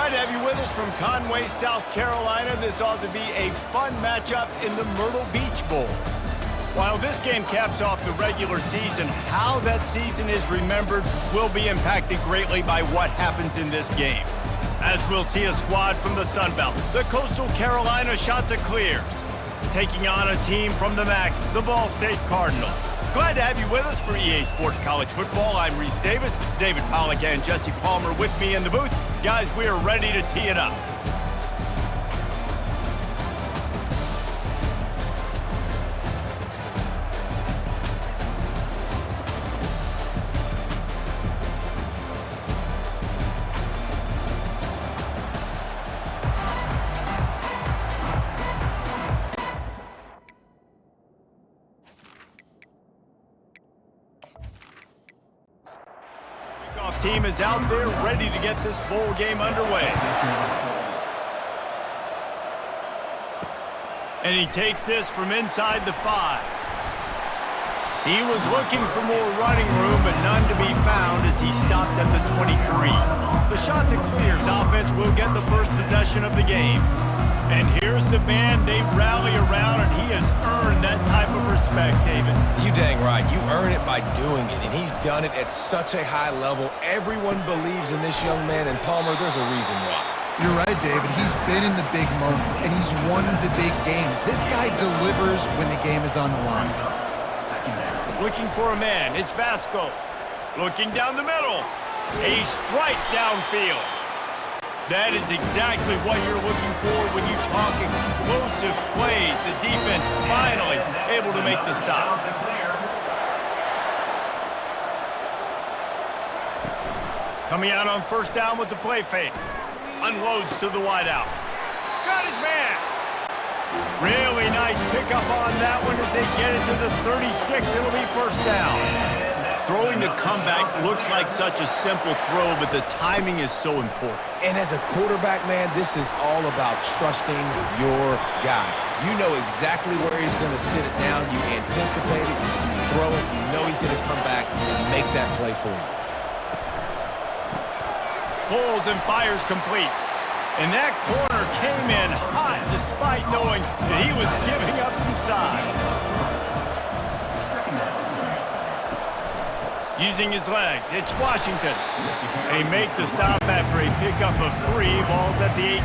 Glad to have you with us from Conway, South Carolina. This ought to be a fun matchup in the Myrtle Beach Bowl. While this game caps off the regular season, how that season is remembered will be impacted greatly by what happens in this game. As we'll see a squad from the Sun Belt, the Coastal Carolina Chanticleers, taking on a team from the MAC, the Ball State Cardinals. Glad to have you with us for EA Sports College Football. I'm Reese Davis, David Pollack and Jesse Palmer with me in the booth. Guys, we are ready to tee it up. Team is out there ready to get this bowl game underway. And he takes this from inside the 5. He was looking for more running room, but none to be found as he stopped at the 23. The Chanticleers offense will get the first possession of the game. And here's the man they rally around, and he has earned that type of respect, David. You dang right. You earn it by doing it, and he's done it at such a high level. Everyone believes in this young man, and Palmer, there's a reason why. You're right, David. He's been in the big moments, and he's won the big games. This guy delivers when the game is on the line. Looking for a man. It's Vasco. Looking down the middle. A strike downfield. That is exactly what you're looking for when you talk explosive plays. The defense finally able to make the stop. Coming out on first down with the play fake. Unloads to the wideout. Got his man. Really nice pickup on that one as they get it to the 36. It'll be first down. Throwing the comeback looks like such a simple throw, but the timing is so important. And as a quarterback, man, this is all about trusting your guy. You know exactly where he's going to sit it down. You anticipate it. You throw it. You know he's going to come back and make that play for you. Pulls and fires complete. And that corner came in hot despite knowing that he was giving up some size. Using his legs, it's Washington. They make the stop after a pickup of 3 balls at the 18.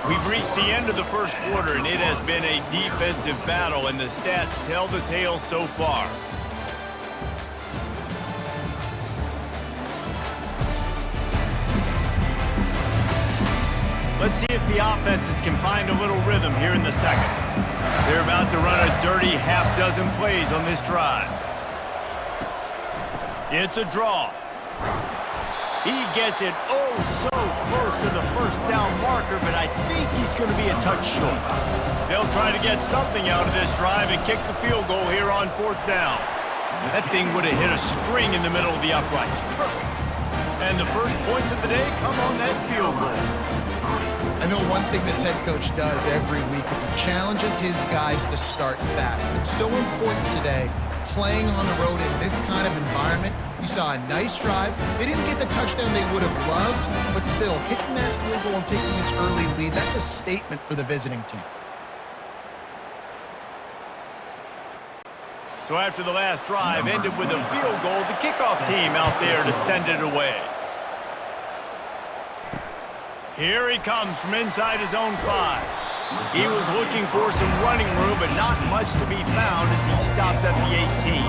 We've reached the end of the first quarter, and it has been a defensive battle, and the stats tell the tale so far. Let's see if the offenses can find a little rhythm here in the second. They're about to run a dirty half-dozen plays on this drive. It's a draw. He gets it oh so close to the first down marker, but I think he's going to be a touch short. They'll try to get something out of this drive and kick the field goal here on fourth down. That thing would have hit a string in the middle of the uprights. Perfect. And the first points of the day come on that field goal. I know one thing this head coach does every week is he challenges his guys to start fast. It's so important today, playing on the road in this kind of environment. You saw a nice drive. They didn't get the touchdown they would have loved, but still, kicking that field goal and taking this early lead, that's a statement for the visiting team. So after the last drive ended with a field goal, the kickoff team out there to send it away. Here he comes from inside his own 5. He was looking for some running room, but not much to be found as he stopped at the 18.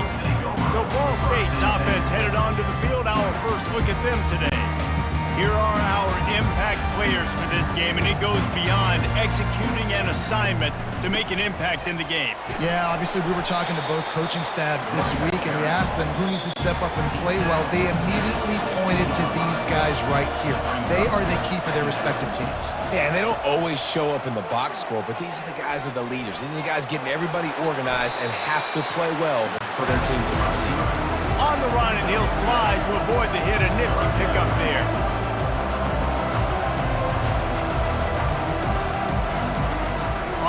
So Ball State's offense headed onto the field. Our first look at them today. Here are our impact players for this game, and it goes beyond executing an assignment to make an impact in the game. Yeah, obviously we were talking to both coaching staffs this week, and we asked them who needs to step up and play well. They immediately pointed to these guys right here. They are the key for their respective teams. Yeah, and they don't always show up in the box score, but these are the guys that are the leaders. These are the guys getting everybody organized and have to play well for their team to succeed. On the run, and he'll slide to avoid the hit. A nifty pickup there.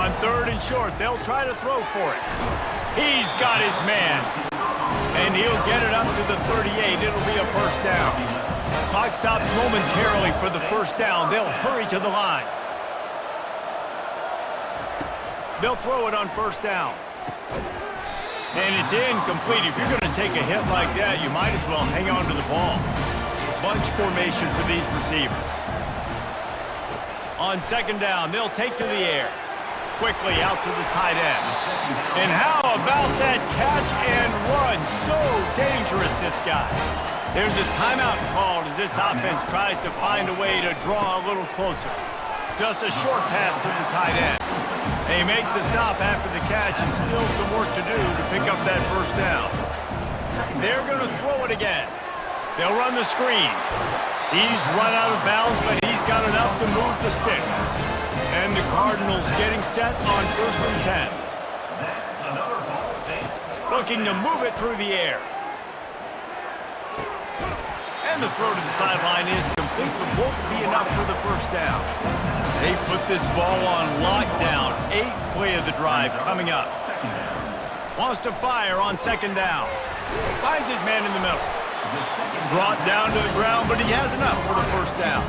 On third and short, they'll try to throw for it. He's got his man. And he'll get it up to the 38. It'll be a first down. Clock stops momentarily for the first down. They'll hurry to the line. They'll throw it on first down. And it's incomplete. If you're going to take a hit like that, you might as well hang on to the ball. Bunch formation for these receivers. On second down, they'll take to the air. Quickly out to the tight end. And how about that catch and run? So dangerous, this guy. There's a timeout called as this offense tries to find a way to draw a little closer. Just a short pass to the tight end. They make the stop after the catch and still some work to do to pick up that first down. They're going to throw it again. They'll run the screen. He's run out of bounds, but he's got enough to move the sticks. And the Cardinals getting set on 1st and 10. Looking to move it through the air. And the throw to the sideline is complete, but won't be enough for the first down. They've put this ball on lockdown. 8th play of the drive coming up. Wants to fire on second down. Finds his man in the middle. Brought down to the ground, but he has enough for the first down.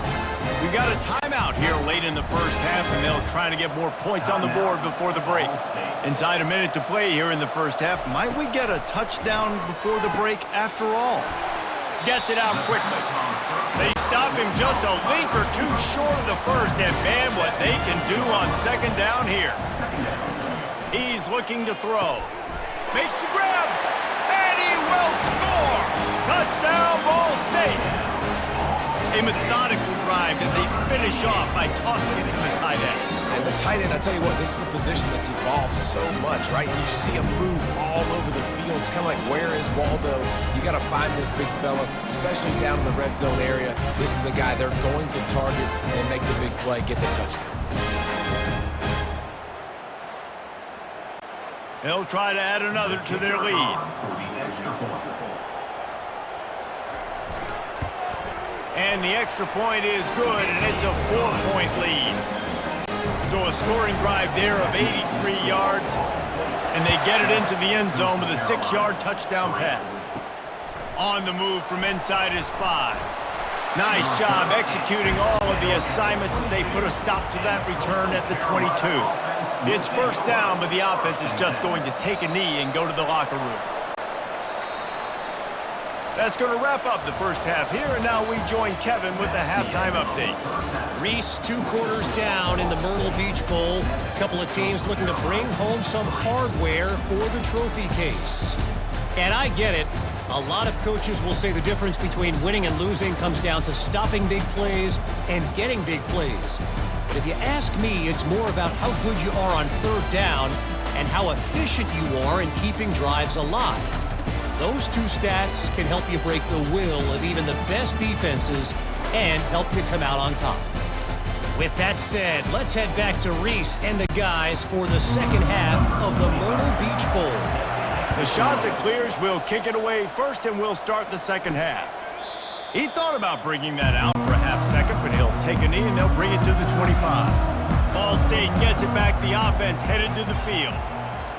We got a timeout here late in the first half, and they'll try to get more points on the board before the break. Inside a minute to play here in the first half. Might we get a touchdown before the break after all? Gets it out quickly. They stop him just a link or two short of the first, and man, what they can do on second down here. He's looking to throw. Makes the grab, and he will score! Touchdown, Ball State! A methodical drive that they finish off by tossing it to the tight end. And the tight end, I'll tell you what, this is a position that's evolved so much, right? And you see him move all over the field. It's kind of like, where is Waldo? You got to find this big fella, especially down in the red zone area. This is the guy they're going to target and make the big play, get the touchdown. They'll try to add another to their lead. And the extra point is good, and it's a 4-point lead. So a scoring drive there of 83 yards, and they get it into the end zone with a 6-yard touchdown pass. On the move from inside is 5. Nice job executing all of the assignments as they put a stop to that return at the 22. It's first down, but the offense is just going to take a knee and go to the locker room. That's going to wrap up the first half here, and now we join Kevin with the halftime update. Reese, 2 quarters down in the Myrtle Beach Bowl. A couple of teams looking to bring home some hardware for the trophy case. And I get it. A lot of coaches will say the difference between winning and losing comes down to stopping big plays and getting big plays. But if you ask me, it's more about how good you are on 3rd down and how efficient you are in keeping drives alive. Those 2 stats can help you break the will of even the best defenses and help you come out on top. With that said, let's head back to Reese and the guys for the second half of the Myrtle Beach Bowl. The shot that clears will kick it away first, and we'll start the second half. He thought about bringing that out for a half second, but he'll take a knee and they'll bring it to the 25. Ball State gets it back. The offense headed to the field.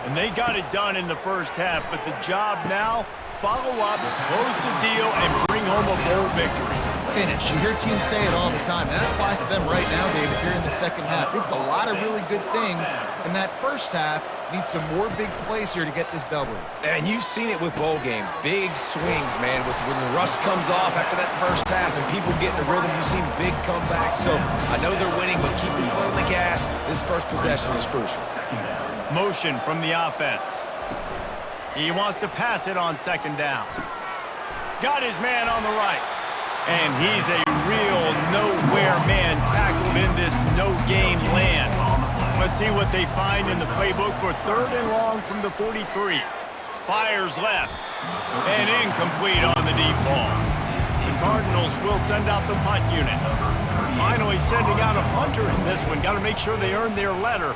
And they got it done in the first half, but the job now, follow up, close the deal, and bring home a bowl victory. Finish. You hear teams say it all the time, and that applies to them right now, David, here in the second half. It's a lot of really good things, and that first half needs some more big plays here to get this W. And you've seen it with bowl games. Big swings, man. When the rust comes off after that first half and people get in the rhythm, you've seen big comebacks. So I know they're winning, but keep your foot on the gas. This first possession is crucial. Motion from the offense. He wants to pass it on second down. Got his man on the right. And he's a real nowhere man tackled in this no-gain land. Let's see what they find in the playbook for 3rd and long from the 43. Fires left. And incomplete on the deep ball. The Cardinals will send out the punt unit. Finally sending out a punter in this one. Got to make sure they earn their letter.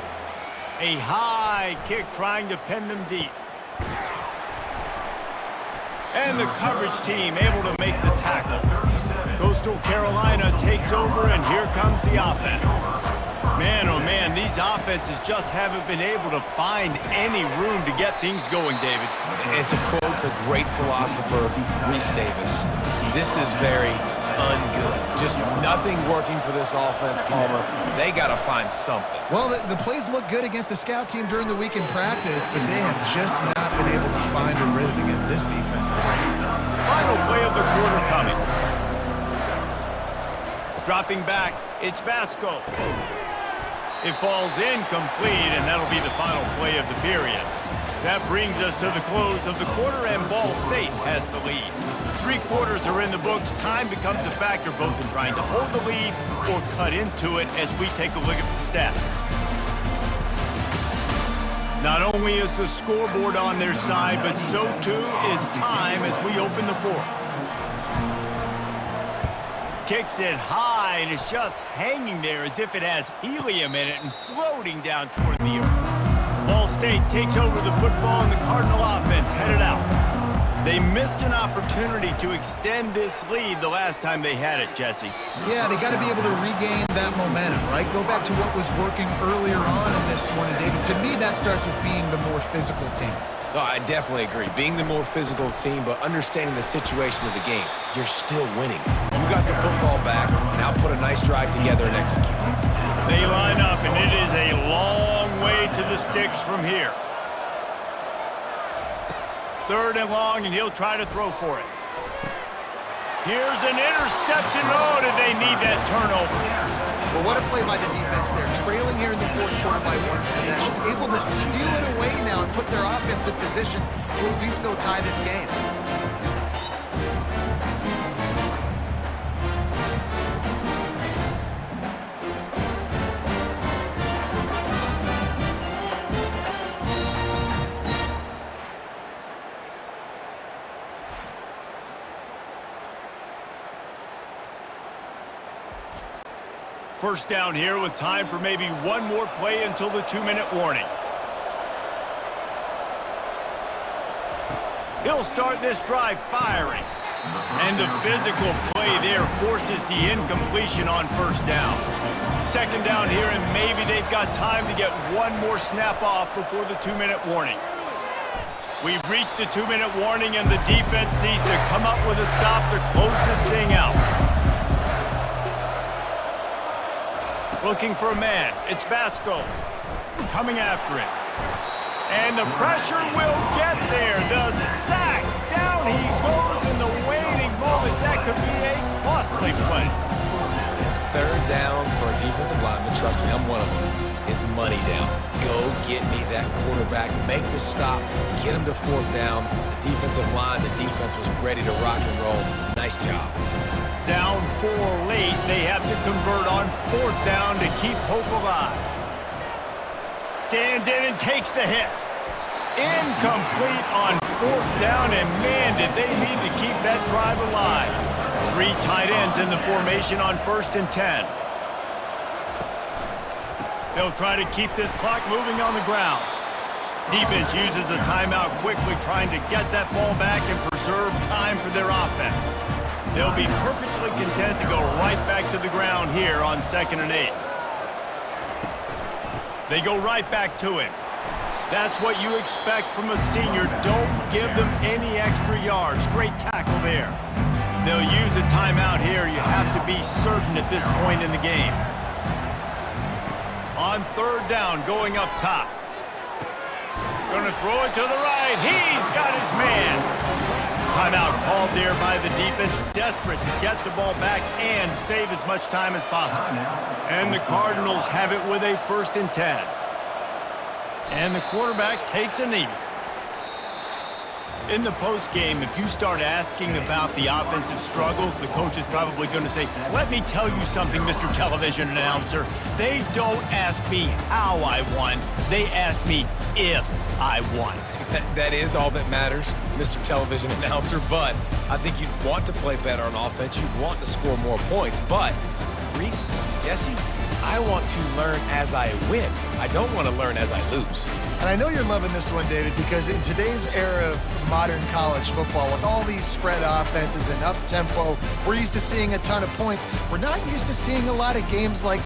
A high kick trying to pin them deep. And the coverage team able to make the tackle. Coastal Carolina takes over, and here comes the offense. Man, oh man, these offenses just haven't been able to find any room to get things going, David. And to quote the great philosopher, Reese Davis, this is very ungood. Just nothing working for this offense, Palmer. They got to find something. Well, the plays look good against the scout team during the week in practice, but they have just not been able to find a rhythm against this defense today. Final play of the quarter coming. Dropping back, it's Basco. It falls incomplete, and that'll be the final play of the period. That brings us to the close of the quarter, and Ball State has the lead. 3 quarters are in the books. Time becomes a factor both in trying to hold the lead or cut into it as we take a look at the stats. Not only is the scoreboard on their side, but so too is time as we open the fourth. Kicks it high, and it's just hanging there as if it has helium in it and floating down toward the earth. Ball State takes over the football, and the Cardinal offense headed out. They missed an opportunity to extend this lead the last time they had it, Jesse. Yeah, they got to be able to regain that momentum, right? Go back to what was working earlier on in this one, and David, to me, that starts with being the more physical team. No, I definitely agree. Being the more physical team, but understanding the situation of the game. You're still winning. You got the football back. Now put a nice drive together and execute. They line up, and it is a long way to the sticks from here. 3rd and long, and he'll try to throw for it. Here's an interception. Oh, did they need that turnover? Well, what a play by the defense there. Trailing here in the fourth quarter by 1 possession. Able to steal it away now and put their offense in position to at least go tie this game. First down here with time for maybe one more play until the 2-minute warning. He'll start this drive firing. And the physical play there forces the incompletion on 1st down. 2nd down here, and maybe they've got time to get one more snap off before the 2-minute warning. We've reached the 2-minute warning, and the defense needs to come up with a stop to close this thing out. Looking for a man. It's Basco. Coming after him. And the pressure will get there. The sack. Down he goes in the waiting moments. That could be a costly play. And 3rd down for a defensive lineman, trust me, I'm one of them, is money down. Go get me that quarterback. Make the stop. Get him to 4th down. The defensive line, the defense was ready to rock and roll. Nice job. Down 4 late. They have to convert on 4th down to keep hope alive. Stands in and takes the hit. Incomplete on 4th down, and man, did they need to keep that drive alive. 3 tight ends in the formation on 1st and 10. They'll try to keep this clock moving on the ground. Defense uses a timeout quickly, trying to get that ball back and preserve time for their offense. They'll be perfectly content to go right back to the ground here on 2nd and 8. They go right back to him. That's what you expect from a senior. Don't give them any extra yards. Great tackle there. They'll use a timeout here. You have to be certain at this point in the game. On 3rd down, going up top. Going to throw it to the right. He's got his man. Timeout called there by the defense, desperate to get the ball back and save as much time as possible. And the Cardinals have it with a 1st and 10. And the quarterback takes a knee. In the postgame, if you start asking about the offensive struggles, the coach is probably going to say, let me tell you something, Mr. Television Announcer. They don't ask me how I won. They ask me if I won. That is all that matters, Mr. Television Announcer, but I think you'd want to play better on offense. You'd want to score more points, but Reese, Jesse, I want to learn as I win. I don't want to learn as I lose. And I know you're loving this one, David, because in today's era of modern college football, with all these spread offenses and up-tempo, we're used to seeing a ton of points. We're not used to seeing a lot of games like